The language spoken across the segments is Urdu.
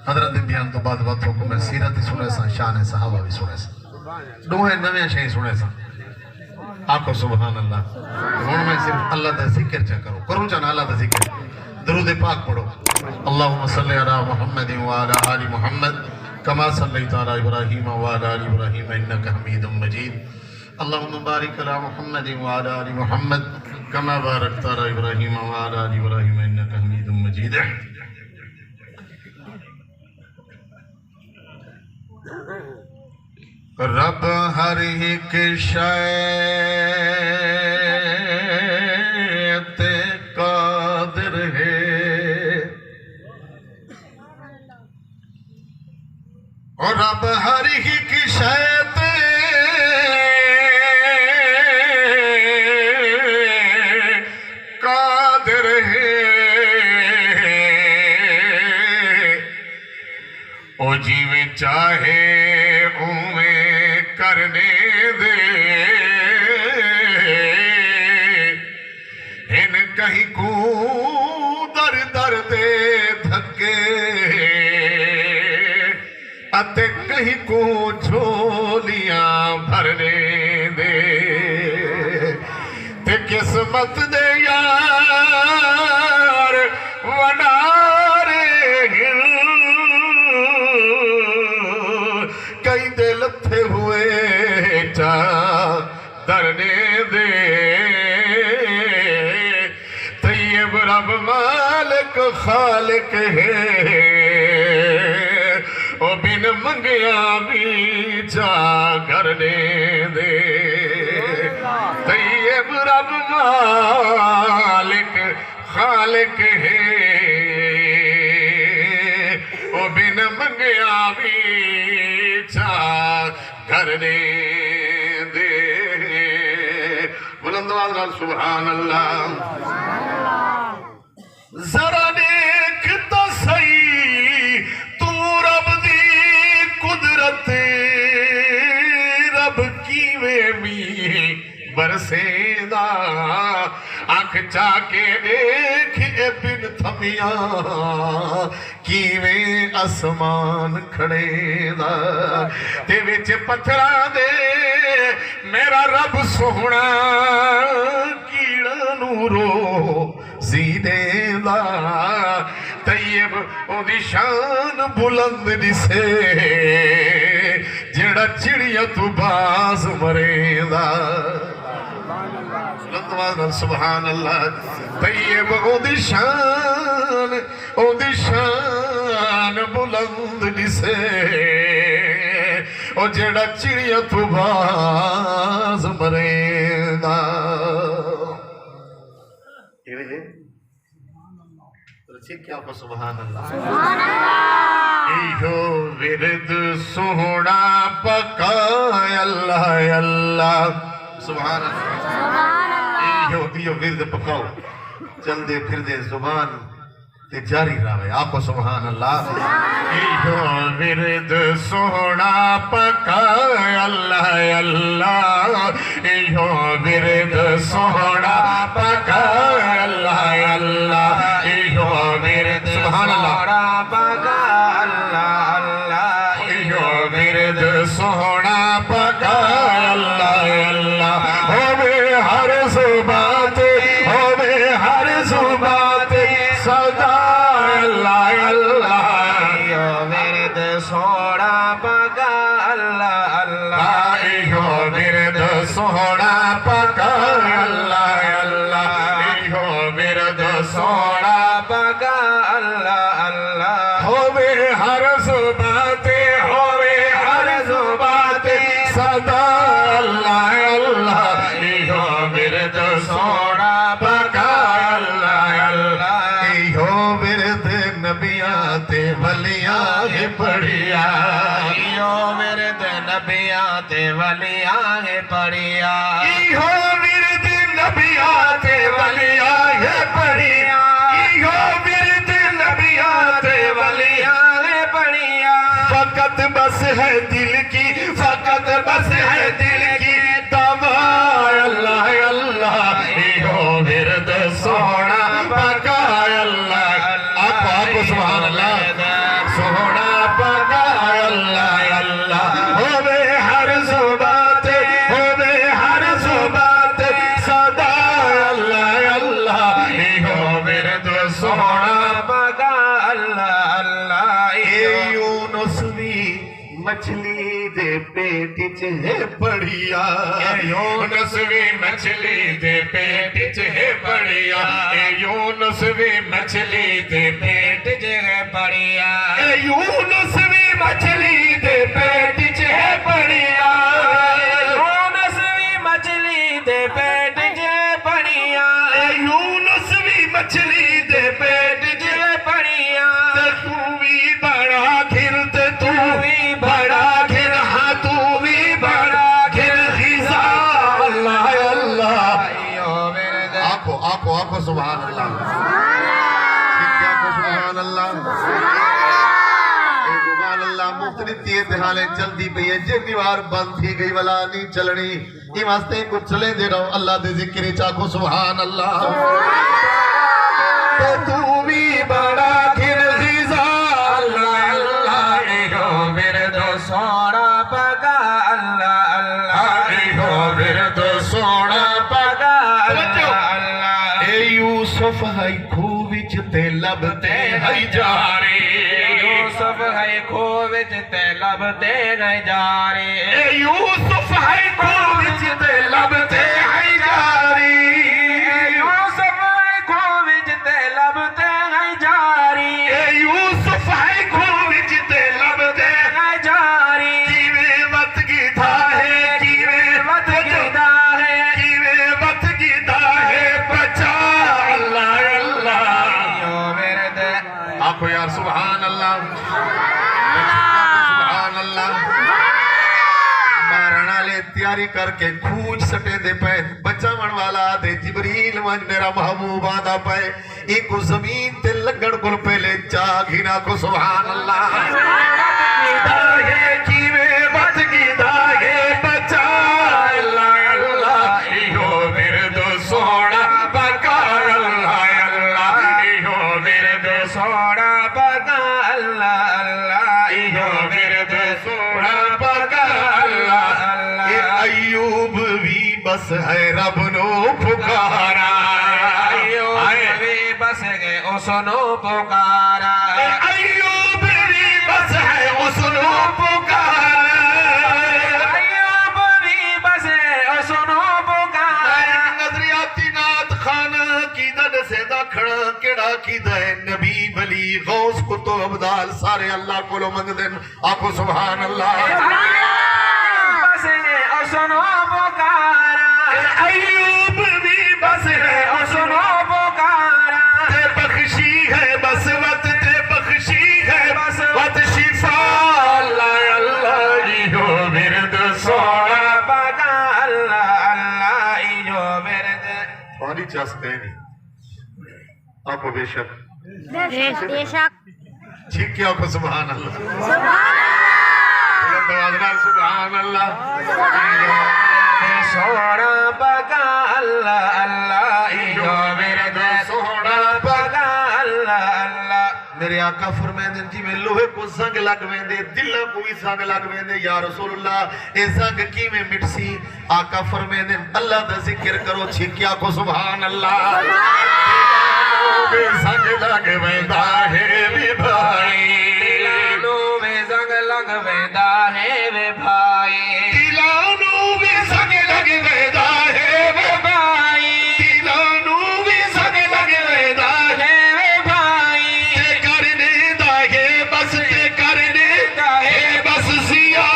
حضرت بیان تو بعد وقت کو میں سیرت ہی سنے سا، شان صحابہ بھی سنے سا، دوہے نویں شئی سنے سا. آکھو سبحان اللہ. ہون میں صرف اللہ دا ذکر چا کروں چانا اللہ دا ذکر. درود پاک پڑھو. اللہم صلی علی محمد وعلی آل محمد کما صلیت علی ابراہیم وعلی آل ابراہیم انکا حمید مجید. اللہم بارک علی محمد وعلی آل محمد کما بارکت علی ابراہیم وعلی آل ابراہیم انکا حمید مجید. رب ہر ایک شے تے قادر ہے، اور رب ہر ایک شے تے قادر ہے. او جیویں چاہے کرنے دے، ان کہیں کو در در دے دھکے، اتے کہیں کو جھولیاں بھرنے دے. تے قسمت دے یار ونارے کئی دے لتھے ہوئے چا درنے دے. طیب رب مالک خالق ہے، او بن منگیا بھی چا گھرنے دے. طیب رب مالک خالق ہے، او بن منگیا بھی چا کرنے دے. بلند آواز نال سبحان اللہ. ذرا دیکھ تو صحیح تو رب دی قدرت، رب کیویں بھی برسے دا. آنکھ چا کے دیکھ اے بن تھمیاں کیویں اسمان کھڑے دا. تے وچ پتھراں دے میرا رب سوہنا کیڑا نورو زیدے دا. طیب او دی شان بلند دسے جڑا چڑیا تو باز مرے دا. سبحان اللہ. طیب او دی شان بلند دسے او جڑا چڑیا تو باز مرے دا. کیا کو سبحان اللہ. ایہو ورد سوہنا پکا اللہ اللہ. سبحان اللہ. ایہو ورد پکاؤ چل دے پھر دے زبان تے جاری راوے. آقو سبحان اللہ. ایہو ورد سوہنا پکا اللہ اللہ. ایہو ورد سوہنا پکا اللہ اللہ. ایہو ورد سبحان اللہ پکا اللہ اللہ. ایہو ورد سوہنا پکا اللہ اللہ. ہووے ہر زبان تے ہووے ہر زبان تے صدا اللہ اللہ. ایہو ورد سوہنا پکا اللہ اللہ. ایہو ورد سوہنا پکا اللہ اللہ. ایہو ورد سوہنا پکا اللہ اللہ. ہووے ہر زبان تے ہووے ہر زبان تے صدا اللہ اللہ. ایہو ورد سوہنا پکا اللہ اللہ. ایہو ورد نبیاں تے ولیاں ہے پڑھیا. ایہو ورد نبیاں تے ولیاں ہے پڑھیا. ایہو ورد نبیاں تے ولیاں ہے پڑھیا. ایہو ورد نبیاں تے ولیاں ہے پڑھیا. فقط بس ہے دل کی، فقط بس ہے دل کی دعویٰ اللہ اللہ. ایہو ورد سوہنا پکا اللہ. آپ سبحان اللہ. سوہنا مچھلی دے پیٹ چ ہے پڑیا یونس وی مچھلی دے پیٹ چ ہے پڑیا یونس وی مچھلی دے پیٹ چ ہے پڑیا یونس وی مچھلی دے پیٹ چ ہے پڑیا یونس وی مچھلی دے پیٹ چ ہے پڑیا یونس وی مچھلی دے پیٹ چ ہے پڑیا تے تو وی بڑا گھر تے تو وی بڑا گھر ہاں تو وی بڑا گھر خزا اللہ اللہ آنکھو آنکھو آنکھو سبحان اللہ سبحان اللہ سبحان اللہ مختلف تیئے حالیں چل دی پئی ہے جن دیوار بند تھی گئی والا نہیں چلنی یہ واسطے کچھ چلے دے رہو اللہ دے ذکر چاکو سبحان اللہ تو بھی بڑا گھر خزا اللہ اللہ ایہو ورد سونا پگا اللہ اللہ ایہو ورد سونا پگا اللہ اللہ اے یوسف ہے کھو وچ تے لبتے ہے جاری یوسف ہے کھو وچ تے لبتے ہے جاری اے یوسف ہے کھو وچ تے لبتے ہے جاری یوسف ہے کھو وچ تے لبتے ہے جاری اے یوسف ہے کھو وچ تے لبتے ہے جاری کیویں وت گیتا ہے کیویں وت گیتا ہے کیویں وت گیتا ہے بچا اللہ اللہ ایہو ورد آنکھو یار سبحان اللہ سبحان اللہ مارنا لے تیاری کر کے کھوج سٹے دے پے بچہ من والا دے جبریل من میرا محبوب آدھا پے ایک کو زمین تے لگڑ گل پہلے چاگھینا کو سبحان اللہ گیدہ ہے کیویں بات گیدہ ہے بچہ اللہ اللہ ایہو ورد سونا پگا اللہ اللہ ایہو ورد سونا پگا اللہ اللہ ایہو ورد سونا پگا اللہ اے اللہ ایوب بھی بس ہے رب نو پکارا ایوب بھی بس گئے اس نو پکارا ایوب بھی بس ہے اس نو پکارا ایوب بھی بس گئے اس نو پکارا نظریاتی نات خانہ کی دن سے دا کھڑا کڑا کی دے نبی ولی غوث کتب عبدال سارے اللہ کو لو منگ دن آنکھو سبحان اللہ بس گئے اس نو پکارا ایوب بھی بس ہے اس نو پکارا تے بخشی ہے بس وقت تے بخشی ہے بس وقت شفا اللہ اللہ ایہو ورد سونا پگا اللہ اللہ ایہو ورد پانی چاستے نہیں آپ کو بے شک بے شک چھکے آپ کو سبحان اللہ سبحان سبحان اللہ سونا پگا اللہ اللہ ایہو ورد سونا پگا اللہ اللہ میرے آقا فرمائے جی میں لوہے کو زنگ لگ ویندے دلہ کو بھی زنگ لگ ویندے یا رسول اللہ اے زنگ کی میں مٹسی آقا فرمائے اللہ دا ذکر کرو چھکیا کو سبحان اللہ زنگ لگ ویندا ہے وی بھائی دلانو میں زنگ لگ ویندا ہے وے بھائی دلانو بھی زنگ لگ ویندا ہے وی بھائی دلانو بھی زنگ لگ ویندا ہے وے بھائی تے کرنے دا ہے بس تے کرنے دا ہے بس زیا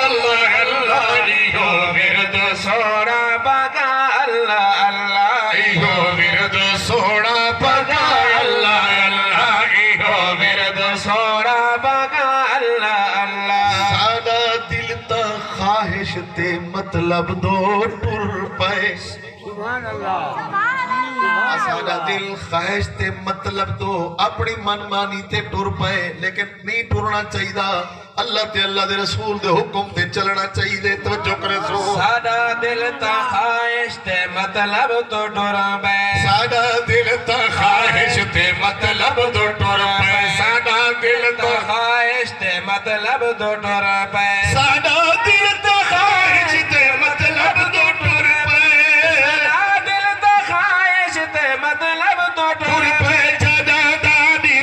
اللہ اللہ ایہو ورد سونا پگا اللہ اللہ ایہو ورد سونا پگا اللہ اللہ ایہو ورد سونا پگا اللہ اللہ سادہ دل تا خواہش تے مطلب دو ٹر پائے سادہ دل خواہش تے مطلب دو اپنی من مانی تے ٹر پائے لیکن نہیں ٹرنا چاہیدہ اللہ تے اللہ دے رسول دے حکم تے چلنا چاہیدے توجہ کرے سو سادہ دل تا خواہش تے مطلب تو ٹر پے سادہ دل تا خواہش تے مطلب دو ٹر پائے سادہ دل تا خواہش تے مطلب تو ٹر پے سادہ دل تا خواہش تے مطلب دو ٹر پائے دل تا خواہش تے مطلب تو ٹر پے جدا دادی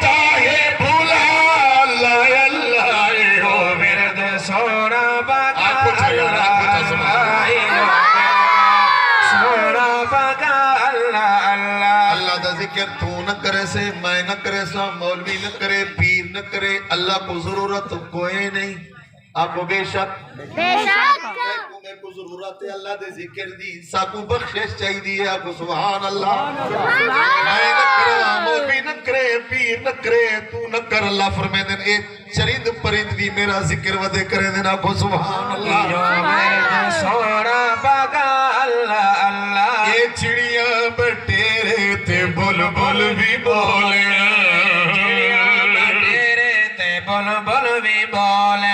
تاہے بھولا اللہ ویسے میں نہ کرے سا مولوی نہ کرے پیر نہ کرے اللہ کو ضرورت کوئی نہیں آپ کو بے شک بے شک میں کو ضرورت ہے اللہ دے ذکر دی ساکو بخشش چاہی دی آپ کو سبحان اللہ میں نہ کرے مولوی نہ کرے پیر نہ کرے تو نہ کر اللہ فرمائے دن اے چرند پرند بھی میرا ذکر ودے کرے دن آپ کو سبحان اللہ سونا باغا اللہ اللہ اے چڑیاں بٹیرے تے بل بل بھی بولے تیرے تے بل بل بھی بولے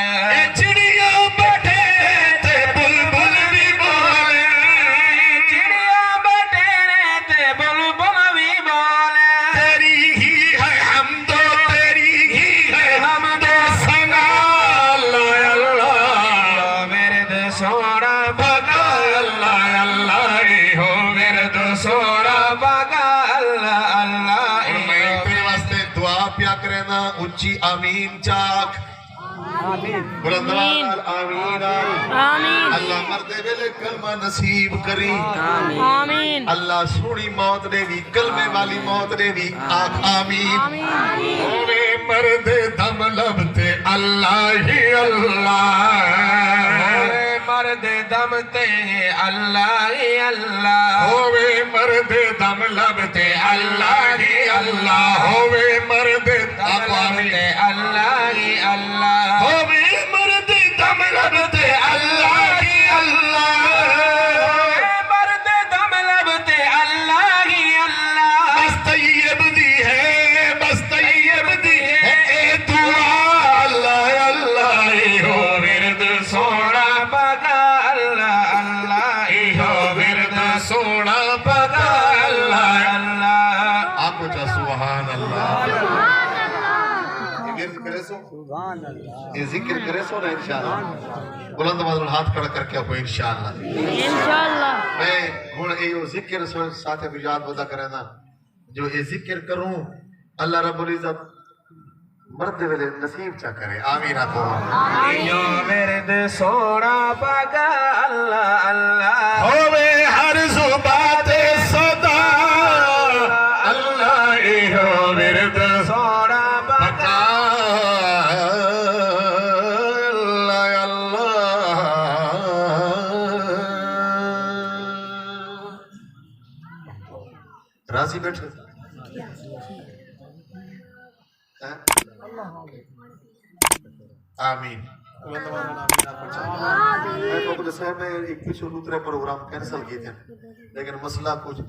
چڑیاں بٹیرے تے بل بل بھی بولے چڑیا بٹیرے تے بل بل بھی بولے تیری ہی ہے حمد و تیری ہی ہے حمد و ثنا اللہ اللہ میرے دے سونا باغا اللہ اللہ ہو میرے دے سونا باغا اللہ اللہ میں تیرے واسطے دعا پیا کرے نا اچھی آمین چاک بلندوال آمین آمین اللہ مردے ویلے کلمہ نصیب کری آمین اللہ سونی موت دے بھی کلمے والی موت دے بھی آکھ آمین ہوے مرد دم لبتے اللہ ہی اللہ ہوے مرد دم تے اللہ ہی اللہ ہوے مرد دم لبتے اللہ ہی اللہ ہوے مرد دم لبتے اللہ ہی اللہ ہوے مرد دم لبتے اللہ ہی اللہ ہوے مرد دم لبتے اللہ ہی اللہ بس طیب دی ہے بس طیب دی ہے اے دعا اللہ اللہ ہو ورد سونا پگا اللہ اللہ ہو ورد سونا پگا اللہ اللہ آپ کو چاہ سبحان اللہ یہ ورد کرے سو یہ ذکر کرے سو نا انشاءاللہ بلند آواز میں ہاتھ کھڑا کر کے آپ کو انشاءاللہ انشاءاللہ میں ہوں یہ ذکر سو ساتھ بھی یاد بتا کرے نا جو یہ ذکر کروں اللہ رب العزت مرد ویلے نصیب چا کرے آمین آتو یو ورد سونا پگا اللہ اللہ ہوئے ہر زبات صدا اللہ ہو ورد سونا پگا اللہ اللہ راضی بیٹھے آمین میں تو صاحب نے ایک پیچھے دوسرے پروگرام کینسل کیے تھے لیکن مسئلہ کچھ